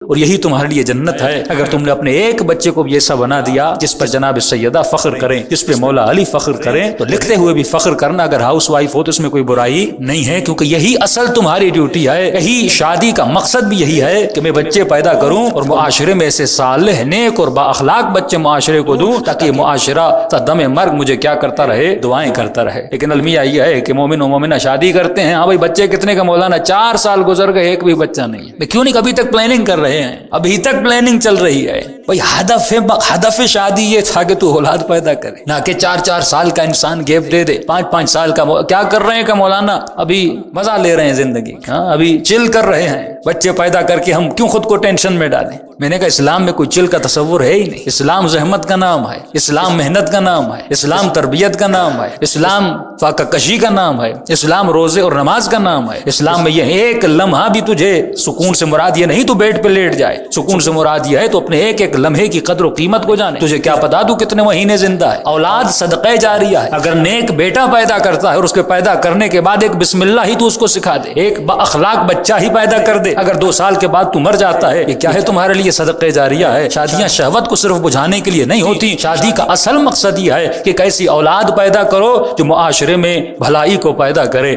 اور یہی تمہارے لیے جنت ہے اگر تم نے اپنے ایک بچے کو بھی ایسا بنا دیا جس پر جناب سیدہ فخر کریں، جس پہ مولا علی فخر کریں، تو لکھتے ہوئے بھی فخر کرنا اگر ہاؤس وائف ہو تو اس میں کوئی برائی نہیں ہے، کیونکہ یہی اصل تمہاری ڈیوٹی ہے، یہی شادی کا مقصد بھی یہی ہے کہ میں بچے پیدا کروں اور معاشرے میں ایسے صالح نیک اور با اخلاق بچے معاشرے کو دوں تاکہ معاشرہ تا دم مرگ مجھے کیا کرتا رہے، دعائیں کرتا رہے۔ لیکن المیہ یہ ہے کہ مومن و مومنہ شادی کرتے ہیں، ہاں بھائی بچے کتنے کا مولانا، 4 سال گزر گئے ایک بھی بچہ نہیں، میں کیوں نہیں کبھی تک پلاننگ کر رہے ہیں، ابھی تک پلاننگ چل رہی ہے۔ بھائی ہدف شادی یہ تھا کہ تو اولاد پیدا کرے، نہ کہ 4 سال کا انسان گیپ دے دے، 5 سال کا کیا کر رہے ہیں کہ مولانا ابھی مزہ لے رہے ہیں زندگی، ہاں ابھی چل کر رہے ہیں، بچے پیدا کر کے ہم کیوں خود کو ٹینشن میں ڈالیں۔ میں نے کہا اسلام میں کوئی چل کا تصور ہے ہی نہیں، اسلام زحمت کا نام ہے، اسلام محنت کا نام ہے، اسلام تربیت کا نام ہے، اسلام فاقہ کشی کا نام ہے، اسلام روزے اور نماز کا نام ہے۔ اسلام میں یہ ایک لمحہ بھی تجھے سکون سے مراد یہ نہیں تو بیڈ پہ لیٹ جائے، سکون سے مراد یہ ہے تو اپنے ایک ایک لمحے کی قدر و قیمت کو جانے۔ تجھے کیا پتا تو کتنے مہینے زندہ ہے۔ اولاد صدقہ جاریہ ہے، اگر نیک بیٹا پیدا کرتا ہے اور اس کے پیدا کرنے کے بعد ایک بسم اللہ ہی تو اس کو سکھا دے، ایک با اخلاق بچہ ہی پیدا کر دے، اگر 2 سال کے بعد تو مر جاتا ہے، یہ کیا ہے تمہارے لیے صدقہ جاریہ ہے۔ شادیاں شہوت کو صرف بجھانے کے لیے نہیں ہوتی، شادی کا اصل مقصد یہ ہے کہ کیسی اولاد پیدا کرو جو معاشرے میں بھلائی کو پیدا کرے۔